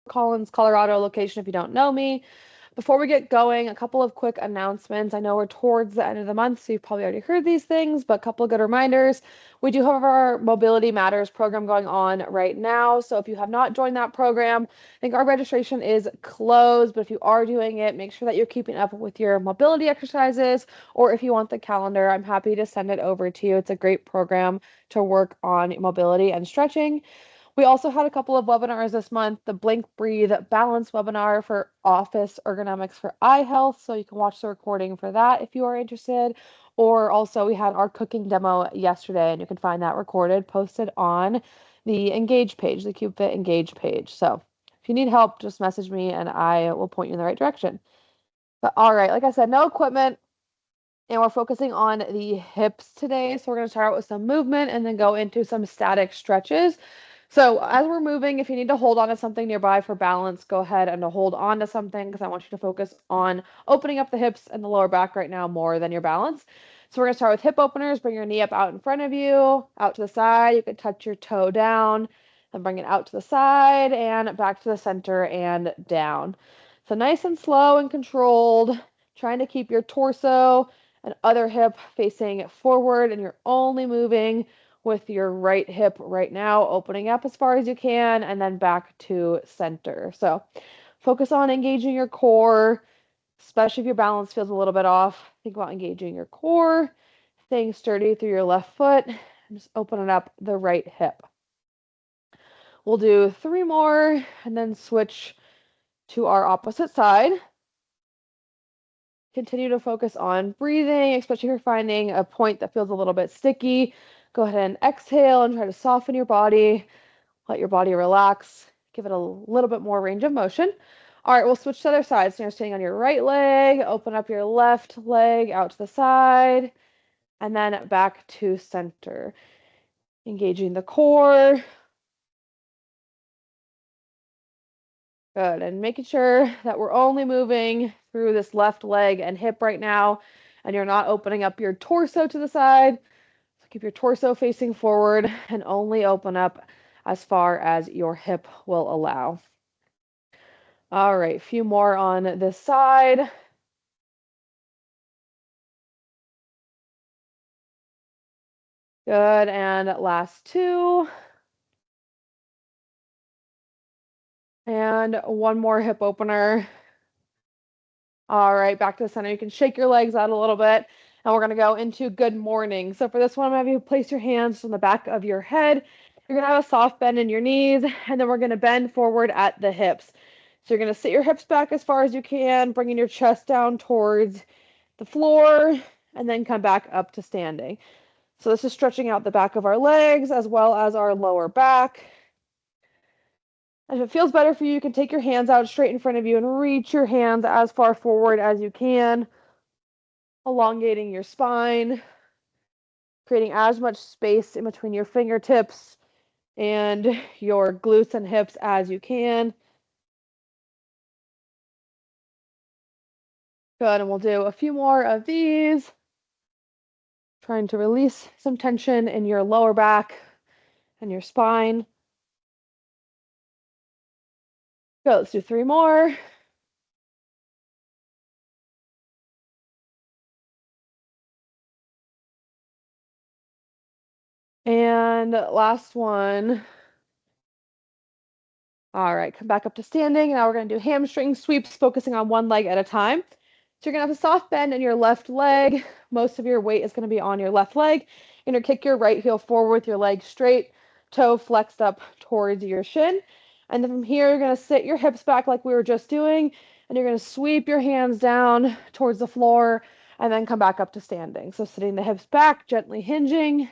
Collins, Colorado location if you don't know me. Before we get going, a couple of quick announcements. I know we're towards the end of the month, so you've probably already heard these things, but a couple of good reminders. We do have our Mobility Matters program going on right now. So if you have not joined that program, I think our registration is closed, but if you are doing it, make sure that you're keeping up with your mobility exercises, or if you want the calendar, I'm happy to send it over to you. It's a great program to work on mobility and stretching. We also had a couple of webinars this month, the Blink Breathe Balance webinar for office ergonomics for eye health. So you can watch the recording for that if you are interested. Or also we had our cooking demo yesterday, and you can find that recorded, posted on the Engage page, the CubeFit Engage page. So if you need help, just message me and I will point you in the right direction. But all right, like I said, no equipment. And we're focusing on the hips today. So we're going to start out with some movement and then go into some static stretches. So as we're moving, if you need to hold on to something nearby for balance, go ahead and hold on to something because I want you to focus on opening up the hips and the lower back right now more than your balance. So we're going to start with hip openers. Bring your knee up out in front of you, out to the side. You can touch your toe down and bring it out to the side and back to the center and down. So nice and slow and controlled, trying to keep your torso and other hip facing forward, and you're only moving with your right hip right now, opening up as far as you can, and then back to center. So focus on engaging your core, especially if your balance feels a little bit off. Think about engaging your core, staying sturdy through your left foot, and just opening up the right hip. We'll do 3 more and then switch to our opposite side. Continue to focus on breathing, especially if you're finding a point that feels a little bit sticky. Go ahead and exhale and try to soften your body. Let your body relax. Give it a little bit more range of motion. All right, we'll switch to the other side. So you're standing on your right leg. Open up your left leg out to the side. And then back to center. Engaging the core. Good. And making sure that we're only moving through this left leg and hip right now, and you're not opening up your torso to the side. So keep your torso facing forward and only open up as far as your hip will allow. All right, a few more on this side. Good. And last 2. And one more hip opener. All right, back to the center. You can shake your legs out a little bit, and we're going to go into good morning. So for this one, I'm going to have you place your hands on the back of your head. You're going to have a soft bend in your knees, and then we're going to bend forward at the hips. So you're going to sit your hips back as far as you can, bringing your chest down towards the floor, and then come back up to standing. So this is stretching out the back of our legs as well as our lower back. If it feels better for you, you can take your hands out straight in front of you and reach your hands as far forward as you can, elongating your spine, creating as much space in between your fingertips and your glutes and hips as you can. Good, and we'll do a few more of these, trying to release some tension in your lower back and your spine. Good, let's do 3 more. And last one. All right, come back up to standing. Now we're going to do hamstring sweeps, focusing on one leg at a time. So you're going to have a soft bend in your left leg. Most of your weight is going to be on your left leg. You're going to kick your right heel forward with your leg straight, toe flexed up towards your shin. And then from here, you're going to sit your hips back like we were just doing, and you're going to sweep your hands down towards the floor and then come back up to standing. So sitting the hips back, gently hinging,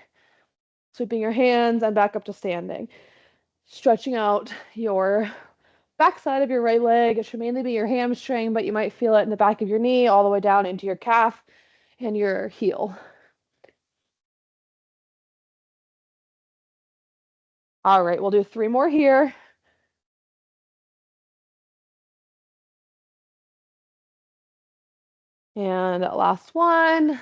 sweeping your hands and back up to standing. Stretching out your backside of your right leg. It should mainly be your hamstring, but you might feel it in the back of your knee all the way down into your calf and your heel. All right, we'll do 3 more here. And last one. And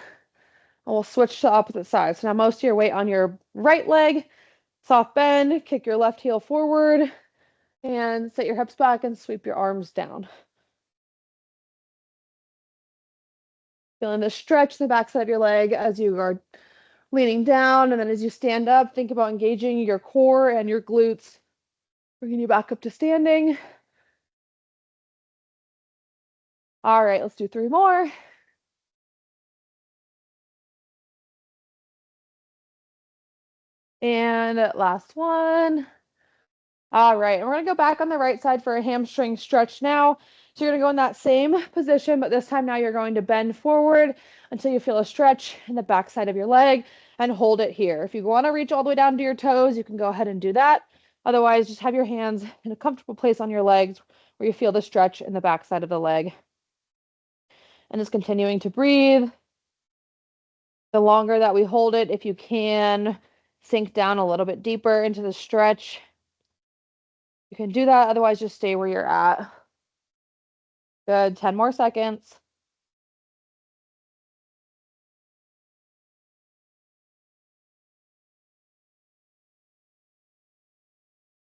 we'll switch to opposite sides. So now most of your weight on your right leg, soft bend, kick your left heel forward, And set your hips back and sweep your arms down. Feeling the stretch in the backside of your leg as you are leaning down, and then as you stand up, think about engaging your core and your glutes, bringing you back up to standing. All right, let's do 3 more. And last one. All right, and we're gonna go back on the right side for a hamstring stretch now. So you're gonna go in that same position, but this time now you're going to bend forward until you feel a stretch in the back side of your leg and hold it here. If you want to reach all the way down to your toes, you can go ahead and do that. Otherwise, just have your hands in a comfortable place on your legs where you feel the stretch in the back side of the leg. And just continuing to breathe. The longer that we hold it, if you can, sink down a little bit deeper into the stretch. You can do that, otherwise just stay where you're at. Good, 10 more seconds.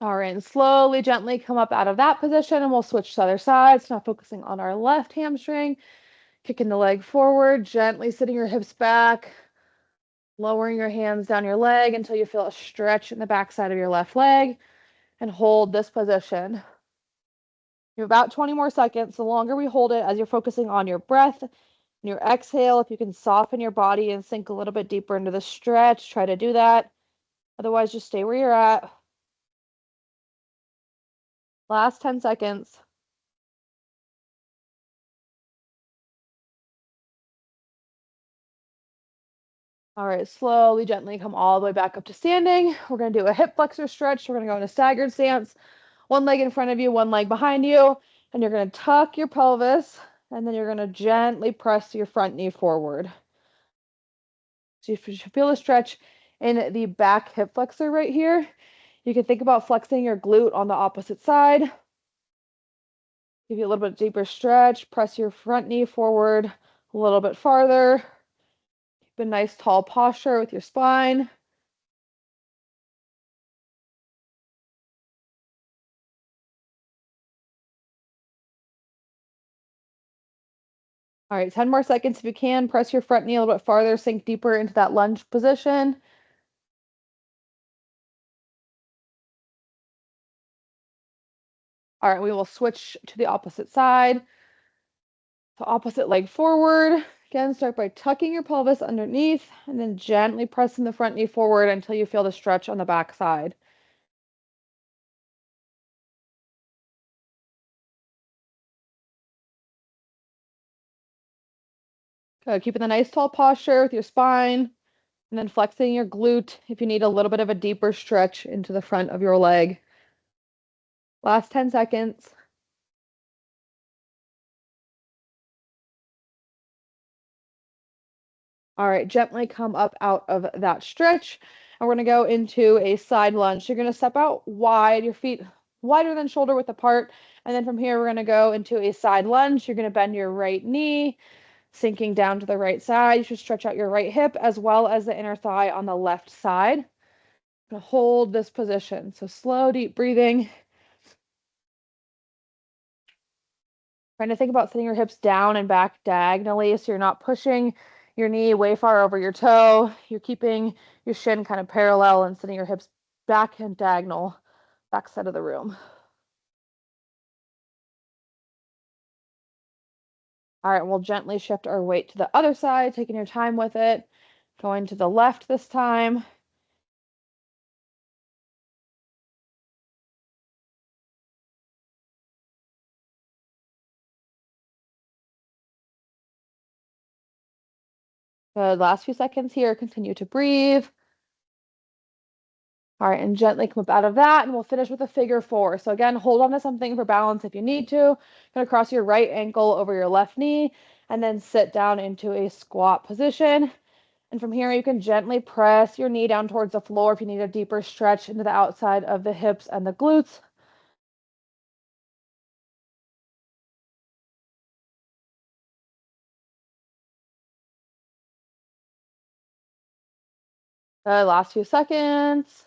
All right, and slowly, gently come up out of that position, and we'll switch to the other side. So now focusing on our left hamstring, kicking the leg forward, gently sitting your hips back, lowering your hands down your leg until you feel a stretch in the back side of your left leg, and hold this position. You have about 20 more seconds. The longer we hold it, as you're focusing on your breath and your exhale, if you can soften your body and sink a little bit deeper into the stretch, try to do that. Otherwise, just stay where you're at. Last 10 seconds. All right, slowly, gently come all the way back up to standing. We're going to do a hip flexor stretch. We're going to go in a staggered stance. One leg in front of you, one leg behind you. And you're going to tuck your pelvis. And then you're going to gently press your front knee forward. So you should feel a stretch in the back hip flexor right here. You can think about flexing your glute on the opposite side. Give you a little bit deeper stretch. Press your front knee forward a little bit farther. Keep a nice tall posture with your spine. All right, 10 more seconds if you can. Press your front knee a little bit farther, sink deeper into that lunge position. All right, we will switch to the opposite side. So opposite leg forward. Again, start by tucking your pelvis underneath and then gently pressing the front knee forward until you feel the stretch on the back side. Good. Keeping the nice tall posture with your spine and then flexing your glute if you need a little bit of a deeper stretch into the front of your leg. Last 10 seconds. All right, gently come up out of that stretch. And we're going to go into a side lunge. You're going to step out wide, your feet wider than shoulder width apart. And then from here, we're going to go into a side lunge. You're going to bend your right knee, sinking down to the right side. You should stretch out your right hip as well as the inner thigh on the left side. I'm going to hold this position. So slow, deep breathing. Trying to think about sitting your hips down and back diagonally so you're not pushing your knee way far over your toe. You're keeping your shin kind of parallel and sitting your hips back and diagonal, back side of the room. All right, we'll gently shift our weight to the other side, taking your time with it. Going to the left this time. Good, last few seconds here. Continue to breathe. All right, and gently come up out of that, and we'll finish with a figure four. So again, hold on to something for balance if you need to. Gonna cross your right ankle over your left knee, and then sit down into a squat position. And from here, you can gently press your knee down towards the floor if you need a deeper stretch into the outside of the hips and the glutes. Last few seconds.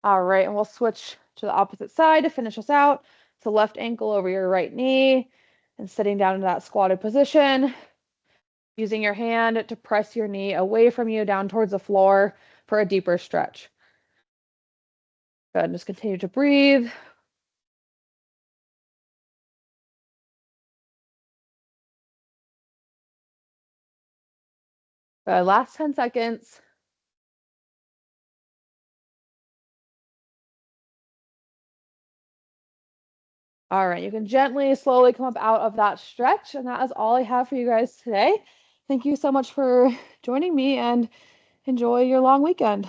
All right, and we'll switch to the opposite side to finish us out. So left ankle over your right knee and sitting down into that squatted position, using your hand to press your knee away from you down towards the floor for a deeper stretch. Good, and just continue to breathe. Good, last 10 seconds. All right, you can gently, slowly come up out of that stretch. And that is all I have for you guys today. Thank you so much for joining me and enjoy your long weekend.